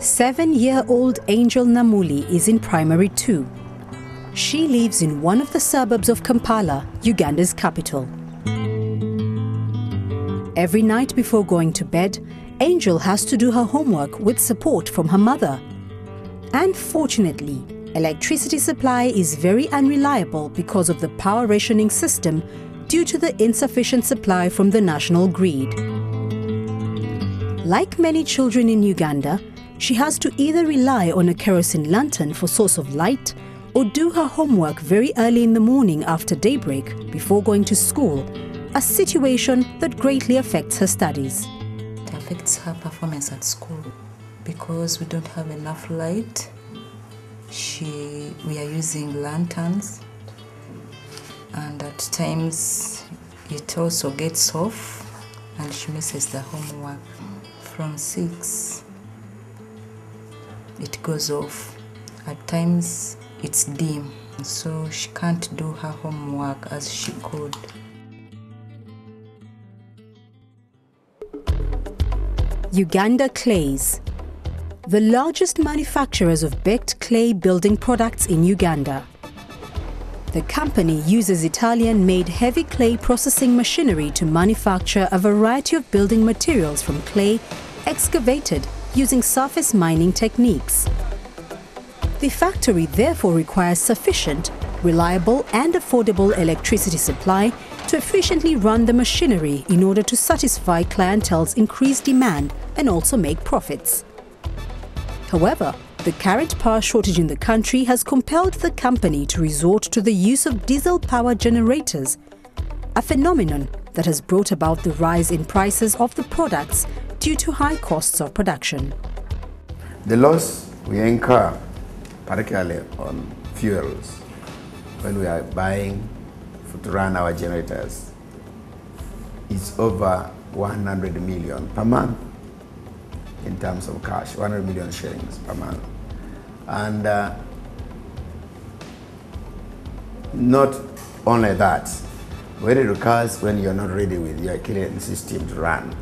7-year-old Angel Namuli is in primary 2. She lives in one of the suburbs of Kampala, Uganda's capital. Every night before going to bed, Angel has to do her homework with support from her mother. And fortunately, electricity supply is very unreliable because of the power rationing system due to the insufficient supply from the national grid. Like many children in Uganda, she has to either rely on a kerosene lantern for source of light or do her homework very early in the morning after daybreak before going to school, a situation that greatly affects her studies. It affects her performance at school because we don't have enough light. We are using lanterns, and at times it also gets off and she misses the homework. From 6 it goes off. At times it's dim, so she can't do her homework as she could. Uganda Clays, the largest manufacturers of baked clay building products in Uganda. The company uses Italian-made heavy clay processing machinery to manufacture a variety of building materials from clay excavated using surface mining techniques. The factory therefore requires sufficient, reliable and affordable electricity supply to efficiently run the machinery in order to satisfy clientele's increased demand and also make profits. However, the current power shortage in the country has compelled the company to resort to the use of diesel power generators, a phenomenon that has brought about the rise in prices of the products due to high costs of production. The loss we incur, particularly on fuels, when we are buying to run our generators, is over 100 million per month in terms of cash, 100 million shillings per month. And not only that, when it occurs when you're not ready with your kiln system to run,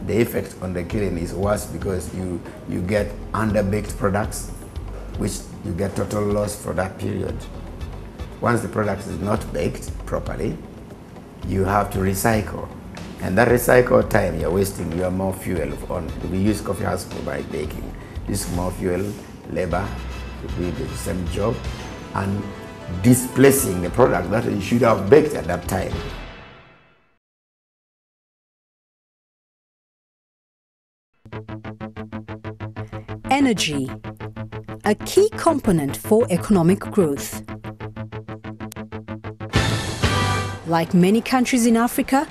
the effect on the kiln is worse because you get underbaked products, which you get total loss for that period. Once the product is not baked properly, you have to recycle. And that recycle time you're wasting, you have more fuel on. We use coffee husk by baking. This is more fuel, labor to do the same job, and displacing the product that you should have baked at that time. Energy, a key component for economic growth. Like many countries in Africa,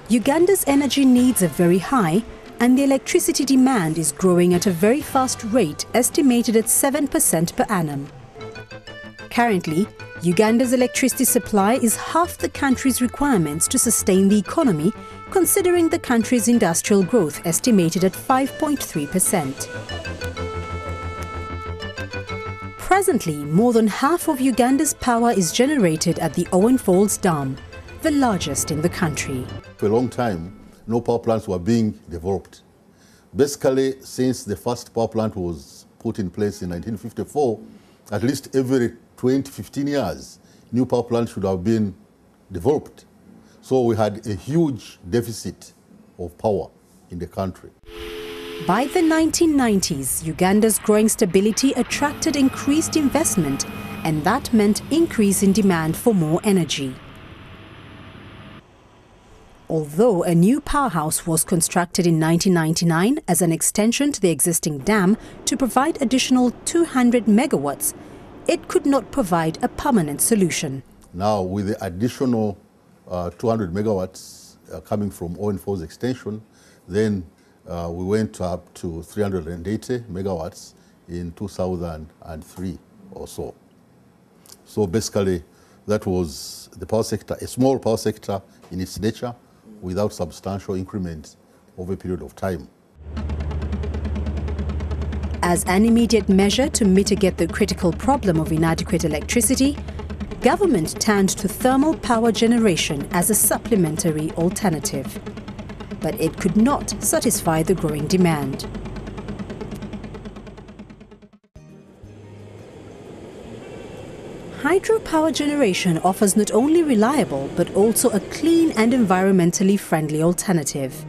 Uganda's energy needs are very high, and the electricity demand is growing at a very fast rate, estimated at 7% per annum. Currently, Uganda's electricity supply is half the country's requirements to sustain the economy, considering the country's industrial growth estimated at 5.3%. Presently, more than half of Uganda's power is generated at the Owen Falls Dam, the largest in the country. For a long time, no power plants were being developed. Basically, since the first power plant was put in place in 1954, at least every 15 years, new power plants should have been developed. So we had a huge deficit of power in the country. By the 1990s, Uganda's growing stability attracted increased investment, and that meant increase in demand for more energy. Although a new powerhouse was constructed in 1999 as an extension to the existing dam to provide additional 200 megawatts, it could not provide a permanent solution. Now, with the additional 200 megawatts coming from Owen Falls extension, then we went up to 380 megawatts in 2003 or so. So basically, that was the power sector, a small power sector in its nature, without substantial increments over a period of time. As an immediate measure to mitigate the critical problem of inadequate electricity, government turned to thermal power generation as a supplementary alternative. But it could not satisfy the growing demand. Hydropower generation offers not only reliable but also a clean and environmentally friendly alternative.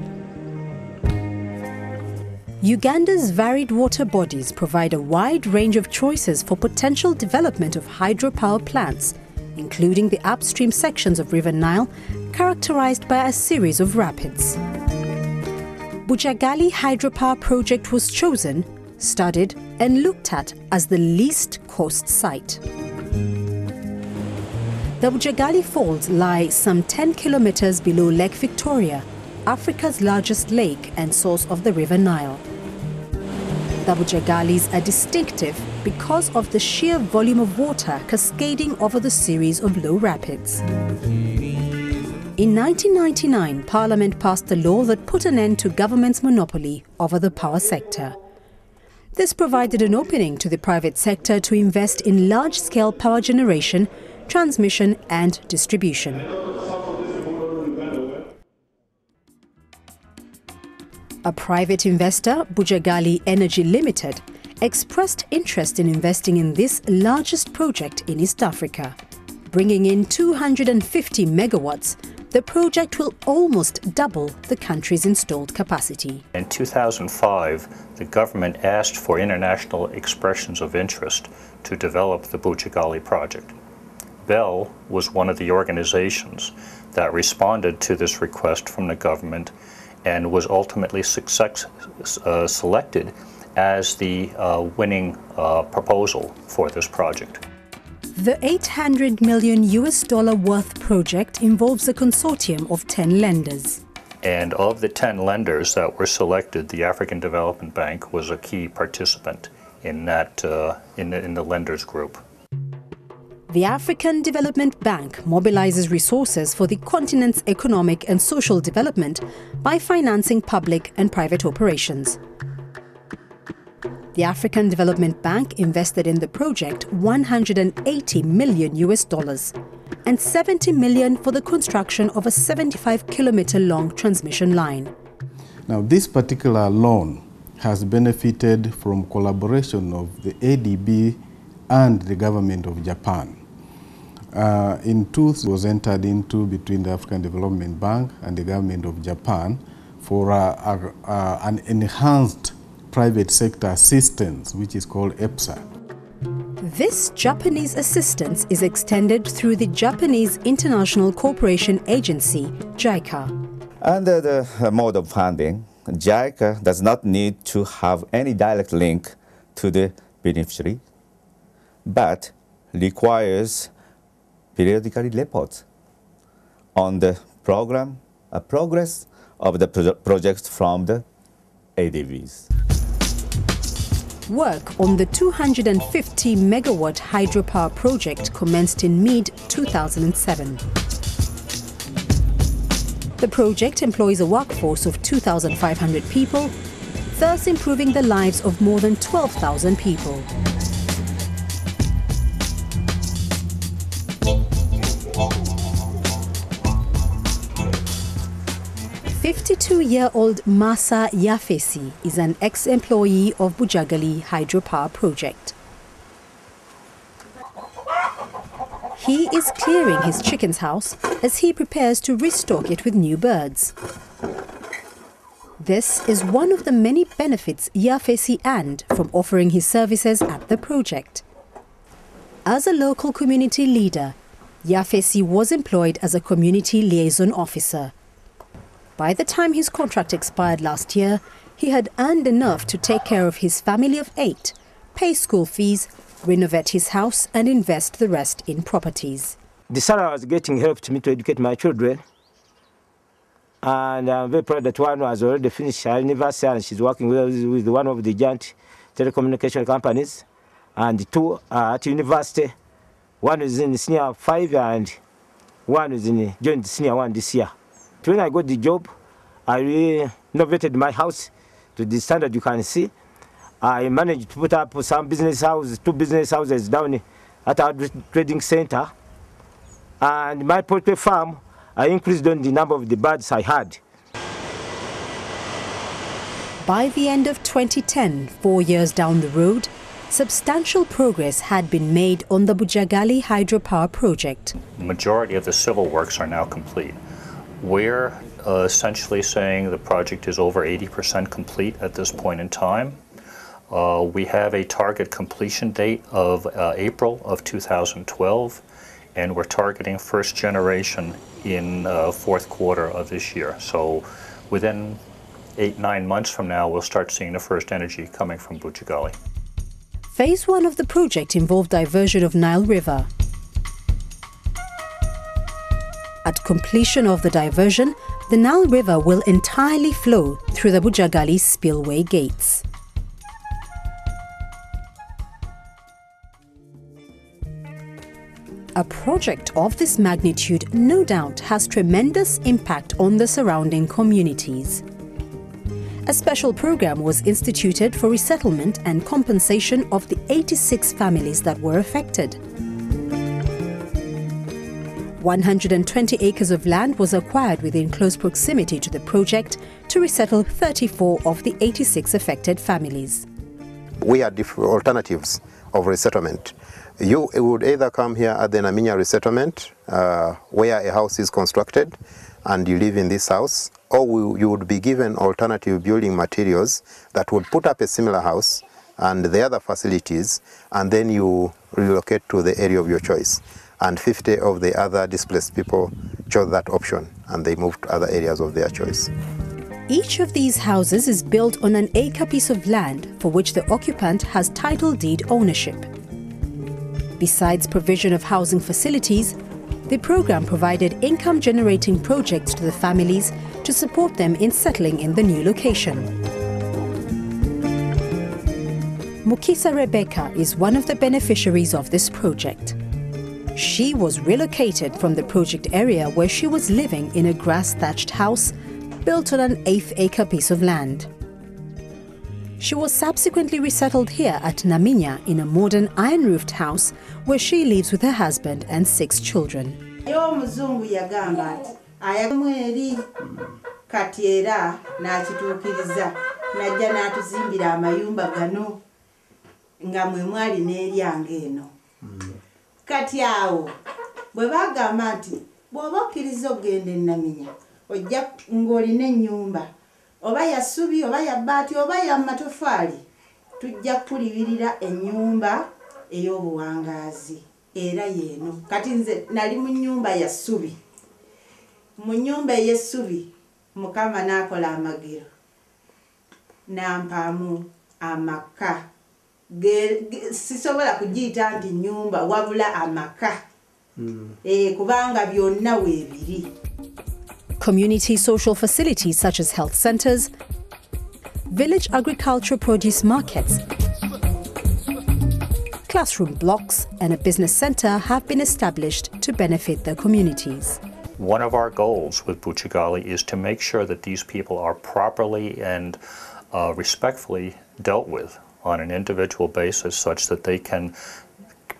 Uganda's varied water bodies provide a wide range of choices for potential development of hydropower plants, including the upstream sections of River Nile, characterized by a series of rapids. Bujagali hydropower project was chosen, studied and looked at as the least cost site. The Bujagali Falls lie some 10 kilometers below Lake Victoria, Africa's largest lake and source of the River Nile. The Bujagalis are distinctive because of the sheer volume of water cascading over the series of low rapids. In 1999, Parliament passed a law that put an end to government's monopoly over the power sector. This provided an opening to the private sector to invest in large-scale power generation, transmission and distribution. A private investor, Bujagali Energy Limited, expressed interest in investing in this largest project in East Africa. Bringing in 250 megawatts, the project will almost double the country's installed capacity. In 2005, the government asked for international expressions of interest to develop the Bujagali project. Bell was one of the organizations that responded to this request from the government and was ultimately selected as the winning proposal for this project. The $800 million worth project involves a consortium of 10 lenders. And of the 10 lenders that were selected, the African Development Bank was a key participant in that in the lenders group. The African Development Bank mobilizes resources for the continent's economic and social development by financing public and private operations. The African Development Bank invested in the project $180 million and $70 million for the construction of a 75-kilometer-long transmission line. Now, this particular loan has benefited from collaboration of the ADB and the government of Japan. Was entered into between the African Development Bank and the government of Japan for an enhanced private sector assistance, which is called EPSA. This Japanese assistance is extended through the Japanese International Cooperation Agency, JICA. Under the mode of funding, JICA does not need to have any direct link to the beneficiary, but requires periodically reports on the progress of the projects from the ADVs. Work on the 250 megawatt hydropower project commenced in mid-2007. The project employs a workforce of 2,500 people, thus improving the lives of more than 12,000 people. The 52-year-old Masa Yafesi is an ex-employee of Bujagali hydropower project. He is clearing his chicken's house as he prepares to restock it with new birds. This is one of the many benefits Yafesi earned from offering his services at the project. As a local community leader, Yafesi was employed as a community liaison officer. By the time his contract expired last year, he had earned enough to take care of his family of 8, pay school fees, renovate his house and invest the rest in properties. The salary I was getting helped me to educate my children. And I'm very proud that one has already finished her university and she's working with one of the giant telecommunication companies. And 2 are at university. One is in senior 5 and one is in joined senior 1 this year. When I got the job, I renovated my house to the standard you can see. I managed to put up some business houses, 2 business houses down at our trading center. And my poultry farm, I increased on the number of the birds I had. By the end of 2010, 4 years down the road, substantial progress had been made on the Bujagali hydropower project. The majority of the civil works are now complete. We're essentially saying the project is over 80% complete at this point in time. We have a target completion date of April of 2012, and we're targeting first generation in fourth quarter of this year. So within 8-9 months from now, we'll start seeing the first energy coming from Bujagali. Phase 1 of the project involved diversion of Nile River. At completion of the diversion, the Nile River will entirely flow through the Bujagali spillway gates. A project of this magnitude no doubt has tremendous impact on the surrounding communities. A special program was instituted for resettlement and compensation of the 86 families that were affected. 120 acres of land was acquired within close proximity to the project to resettle 34 of the 86 affected families. We had different alternatives of resettlement. You would either come here at the Naminya resettlement, where a house is constructed, and you live in this house, or you would be given alternative building materials that would put up a similar house and the other facilities, and then you relocate to the area of your choice. And 50 of the other displaced people chose that option, and they moved to other areas of their choice. Each of these houses is built on an acre piece of land for which the occupant has title deed ownership. Besides provision of housing facilities, the program provided income-generating projects to the families to support them in settling in the new location. Mukisa Rebecca is one of the beneficiaries of this project. She was relocated from the project area where she was living in a grass-thatched house built on an 1/8-acre piece of land. She was subsequently resettled here at Naminya in a modern iron-roofed house where she lives with her husband and 6 children. Omuzungu yagamba ati ayamu eri kati era n'akituukiriza najja n'atuzimbira amayumba gano nga mwe mwali n'eryange eno. Kati awo bwe bagamba nti bw'oba okkiriza okugenda e Naminya ojja ng'olina ennyumba oba ya ssubi oba ya bbaati oba ya matoffaali tujja kulibirira ennyumba ey'obuwangaazi era yeeno. Kati nze nali mu nnyumba ya ssubi. Mu nnyumba ey'essubi Mukama n'akola amagero n'ampaamu amaka. Sisobola kugiyita nti nnyumba wabula amaka. Kubanga byonna weebiri. Community social facilities such as health centres, village agricultural produce markets, classroom blocks and a business centre have been established to benefit the communities. One of our goals with Bujagali is to make sure that these people are properly and respectfully dealt with on an individual basis such that they can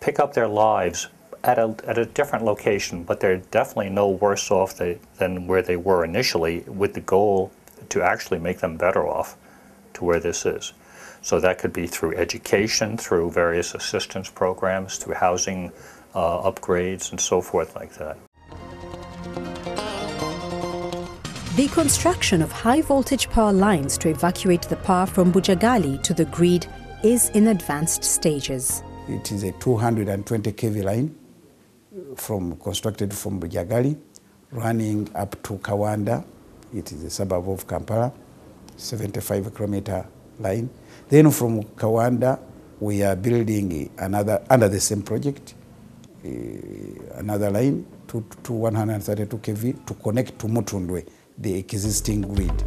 pick up their lives at a different location, but they're definitely no worse off than where they were initially, with the goal to actually make them better off to where this is. So that could be through education, through various assistance programs, through housing upgrades and so forth like that. The construction of high-voltage power lines to evacuate the power from Bujagali to the grid is in advanced stages. It is a 220 kV line constructed from Bujagali, running up to Kawanda. It is a suburb of Kampala, 75-kilometer line. Then from Kawanda, we are building another, under the same project, another line to 132 kV to connect to Mutundwe, the existing grid.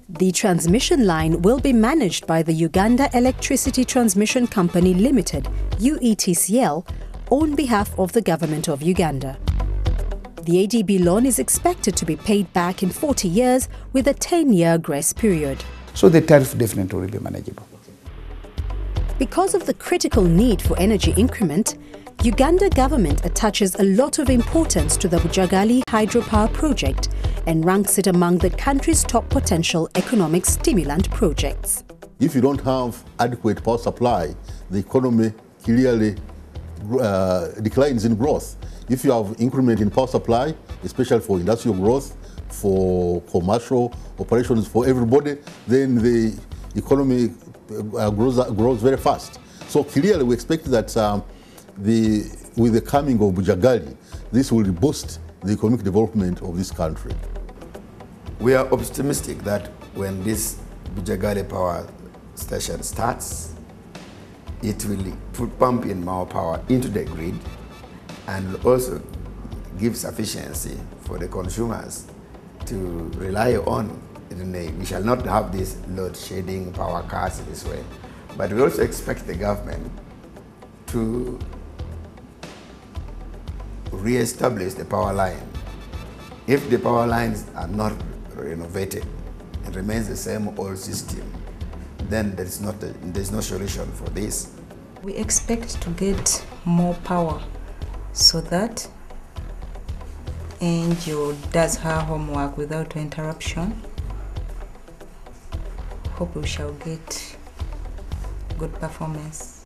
The transmission line will be managed by the Uganda Electricity Transmission Company Limited, UETCL, on behalf of the Government of Uganda. The ADB loan is expected to be paid back in 40 years with a 10-year grace period. So the tariff definitely will be manageable. Because of the critical need for energy increment, Uganda government attaches a lot of importance to the Bujagali hydropower project and ranks it among the country's top potential economic stimulant projects. If you don't have adequate power supply, the economy clearly declines in growth. If you have increment in power supply, especially for industrial growth, for commercial operations, for everybody, then the economy grows very fast. So clearly we expect that with the coming of Bujagali, this will boost the economic development of this country. We are optimistic that when this Bujagali power station starts, it will pump in more power into the grid and also give sufficiency for the consumers to rely on. We shall not have this load shedding power cuts this way. But we also expect the government to re-establish the power line. If the power lines are not renovated, it remains the same old system, then there's no solution for this. We expect to get more power so that NGO does her homework without interruption. Hope we shall get good performance.